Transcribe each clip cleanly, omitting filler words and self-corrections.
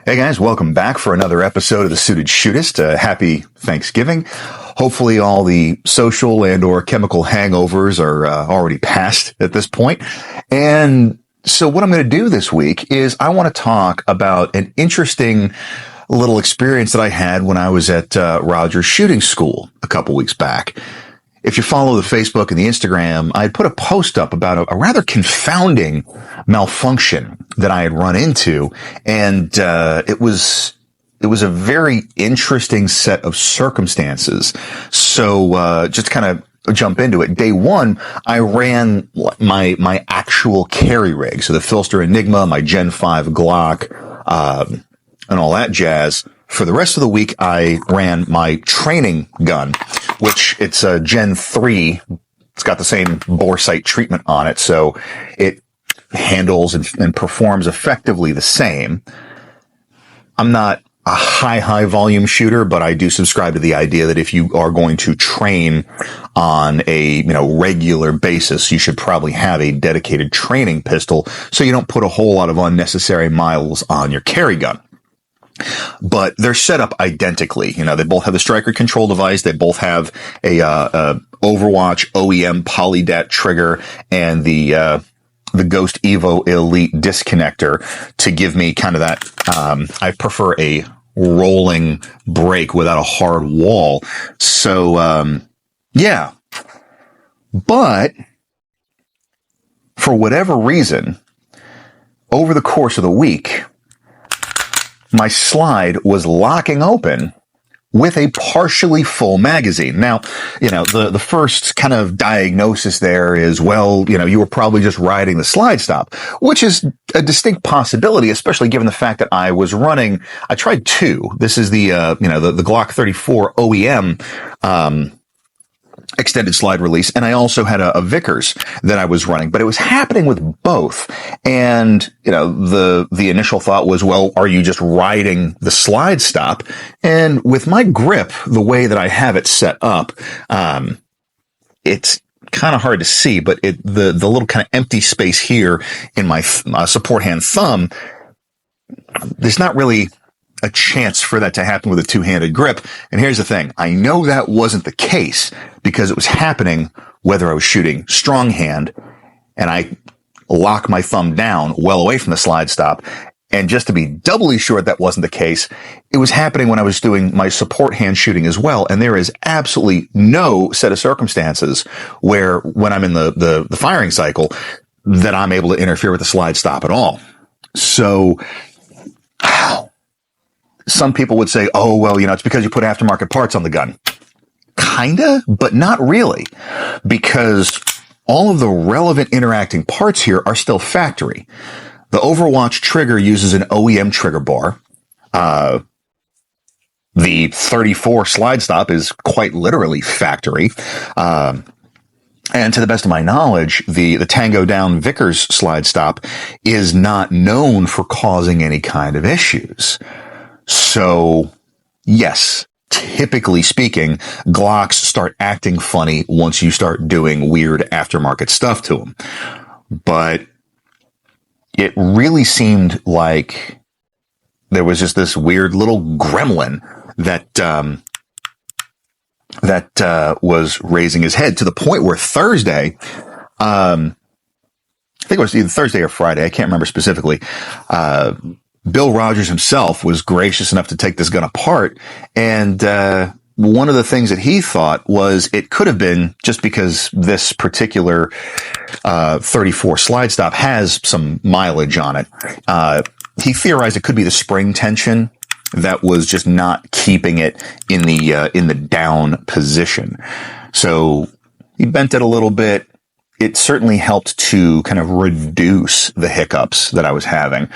Hey guys, welcome back for another episode of the Suited Shootist. Happy Thanksgiving. Hopefully all the social and or chemical hangovers are already past at this point. And so what I'm going to do this week is I want to talk about an interesting little experience that I had when I was at Rogers Shooting School a couple weeks back. If you follow the Facebook and the Instagram, I put a post up about a rather confounding malfunction that I had run into. And it was a very interesting set of circumstances. So just to kind of jump into it. Day one, I ran my actual carry rig. So the Filster Enigma, my Gen 5 Glock, and all that jazz. For the rest of the week, I ran my training gun, which it's a Gen 3. It's got the same bore sight treatment on it, so it handles and performs effectively the same. I'm not a high volume shooter, but I do subscribe to the idea that if you are going to train on a, regular basis, you should probably have a dedicated training pistol so you don't put a whole lot of unnecessary miles on your carry gun. But they're set up identically. They both have the striker control device. They both have a Overwatch OEM polydat trigger and the Ghost Evo Elite disconnector to give me kind of that, I prefer a rolling break without a hard wall. So, yeah. But for whatever reason, over the course of the week, my slide was locking open with a partially full magazine. Now, the first kind of diagnosis there is, well, you were probably just riding the slide stop, which is a distinct possibility, especially given the fact that I tried two. This is the Glock 34 OEM, extended slide release, and I also had a Vickers that I was running, but it was happening with both. And, the initial thought was, well, are you just riding the slide stop? And with my grip, the way that I have it set up, it's kind of hard to see, but the little kind of empty space here in my support hand thumb, there's not really a chance for that to happen with a two-handed grip. And here's the thing. I know that wasn't the case because it was happening whether I was shooting strong hand and I lock my thumb down well away from the slide stop. And just to be doubly sure that wasn't the case, it was happening when I was doing my support hand shooting as well. And there is absolutely no set of circumstances where when I'm in the firing cycle that I'm able to interfere with the slide stop at all. So, some people would say, oh, well, it's because you put aftermarket parts on the gun. Kinda, but not really, because all of the relevant interacting parts here are still factory. The Overwatch trigger uses an OEM trigger bar. The 34 slide stop is quite literally factory. And to the best of my knowledge, the Tango Down Vickers slide stop is not known for causing any kind of issues. So, yes, typically speaking, Glocks start acting funny once you start doing weird aftermarket stuff to them. But it really seemed like there was just this weird little gremlin that was raising his head to the point where Thursday, I think it was either Thursday or Friday, I can't remember specifically, Bill Rogers himself was gracious enough to take this gun apart. And one of the things that he thought was it could have been just because this particular 34 slide stop has some mileage on it. He theorized it could be the spring tension that was just not keeping it in the down position. So he bent it a little bit. It certainly helped to kind of reduce the hiccups that I was having.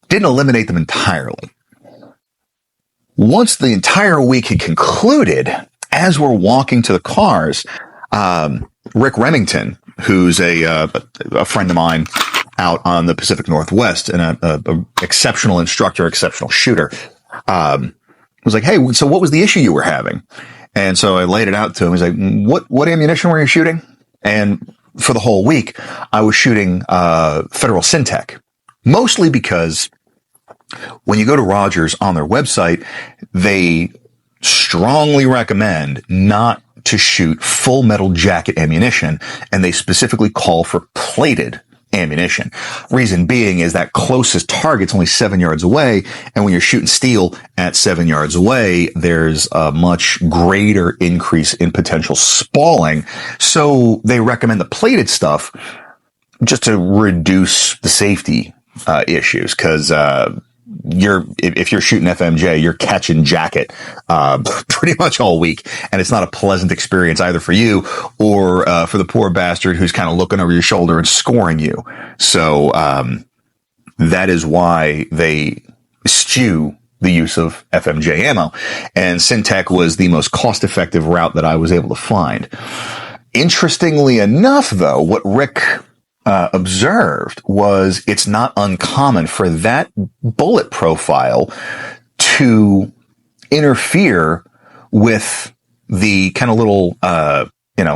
Didn't eliminate them entirely. Once the entire week had concluded, as we're walking to the cars, Rick Remington, who's a friend of mine out on the Pacific Northwest and a exceptional instructor, exceptional shooter, was like, hey, so what was the issue you were having? And so I laid it out to him. He's like, what ammunition were you shooting? And for the whole week, I was shooting Federal Syntech, mostly because When you go to Rogers on their website, they strongly recommend not to shoot full metal jacket ammunition, and they specifically call for plated ammunition. Reason being is that closest target's only 7 yards away, and when you're shooting steel at 7 yards away, there's a much greater increase in potential spalling. So they recommend the plated stuff just to reduce the safety issues, because if you're shooting FMJ, you're catching jacket pretty much all week, and it's not a pleasant experience either for you or for the poor bastard who's kind of looking over your shoulder and scoring you. So that is why they eschew the use of FMJ ammo, and Syntech was the most cost-effective route that I was able to find. Interestingly enough, though, what Rick observed was it's not uncommon for that bullet profile to interfere with the kind of little,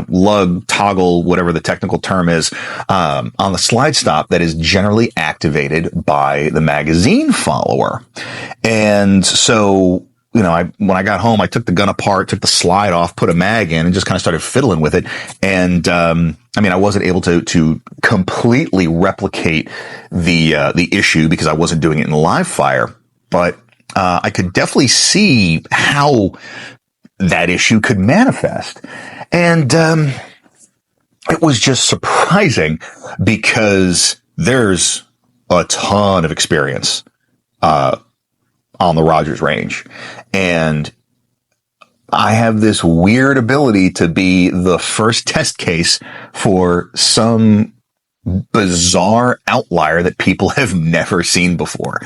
lug toggle, whatever the technical term is, on the slide stop that is generally activated by the magazine follower. And so, when I got home, I took the gun apart, took the slide off, put a mag in, and just kind of started fiddling with it. And, I wasn't able to completely replicate the issue because I wasn't doing it in live fire, but, I could definitely see how that issue could manifest. And, it was just surprising because there's a ton of experience, on the Rogers range. And I have this weird ability to be the first test case for some bizarre outlier that people have never seen before.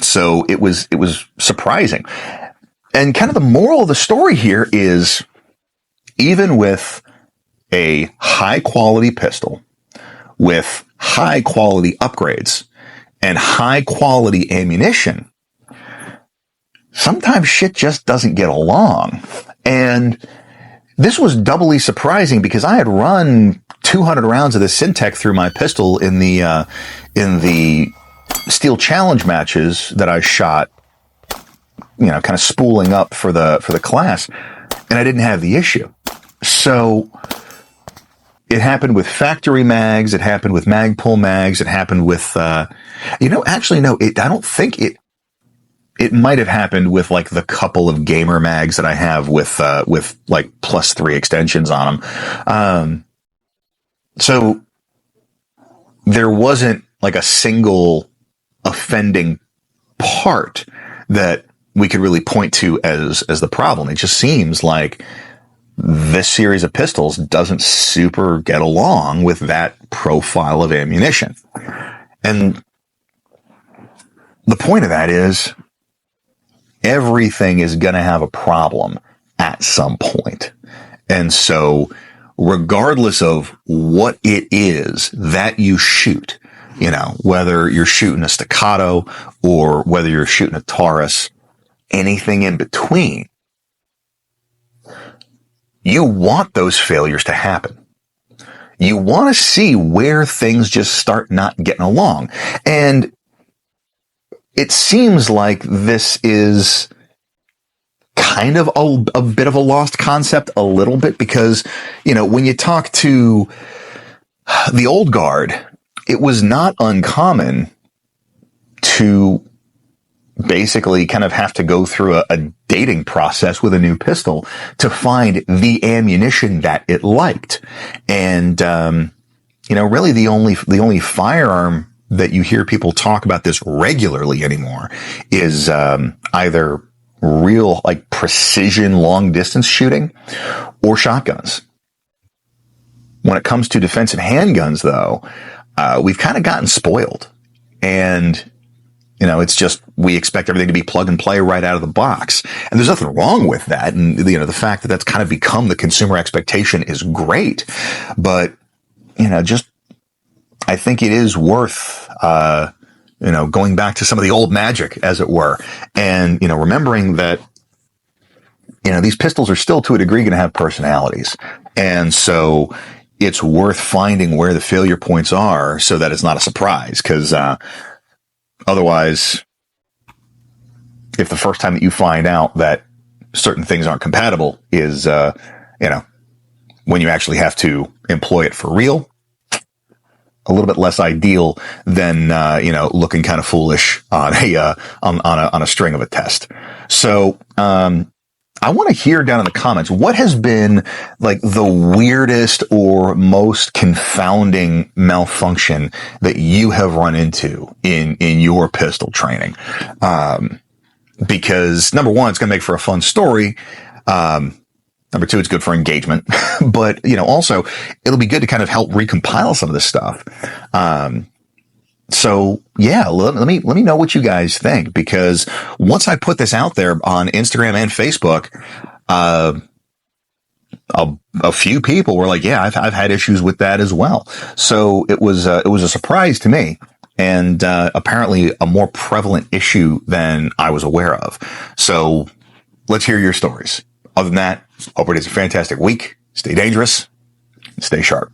So it was surprising. And kind of the moral of the story here is, even with a high quality pistol, with high quality upgrades, and high quality ammunition, sometimes shit just doesn't get along. And this was doubly surprising because I had run 200 rounds of the Syntech through my pistol in the Steel Challenge matches that I shot, kind of spooling up for the class, and I didn't have the issue. So it happened with factory mags. It happened with Magpul mags. It happened with, actually, no, I don't think it might have happened with like the couple of gamer mags that I have with like +3 extensions on them. So there wasn't like a single offending part that we could really point to as the problem. It just seems like this series of pistols doesn't super get along with that profile of ammunition. And the point of that is everything is going to have a problem at some point. And so regardless of what it is that you shoot, whether you're shooting a staccato or whether you're shooting a Taurus, anything in between, you want those failures to happen. You want to see where things just start not getting along. And it seems like this is kind of a bit of a lost concept a little bit because, when you talk to the old guard, it was not uncommon to basically kind of have to go through a dating process with a new pistol to find the ammunition that it liked. And, really the only firearm that you hear people talk about this regularly anymore is, either real, like precision long distance shooting or shotguns. When it comes to defensive handguns though, we've kind of gotten spoiled, and it's just, we expect everything to be plug and play right out of the box. And there's nothing wrong with that. And, the fact that that's kind of become the consumer expectation is great. But, I think it is worth, going back to some of the old magic, as it were. And, remembering that, these pistols are still to a degree going to have personalities. And so it's worth finding where the failure points are so that it's not a surprise. Cause, Otherwise, if the first time that you find out that certain things aren't compatible is, when you actually have to employ it for real, a little bit less ideal than, looking kind of foolish on a string of a test. So, I want to hear down in the comments, what has been like the weirdest or most confounding malfunction that you have run into in your pistol training? Because number one, it's going to make for a fun story. Number two, it's good for engagement, but also it'll be good to kind of help recompile some of this stuff. So yeah, let me know what you guys think, because once I put this out there on Instagram and Facebook, a few people were like, yeah, I've had issues with that as well. So it was a surprise to me, and apparently a more prevalent issue than I was aware of. So let's hear your stories. Other than that, hope it is a fantastic week. Stay dangerous. Stay sharp.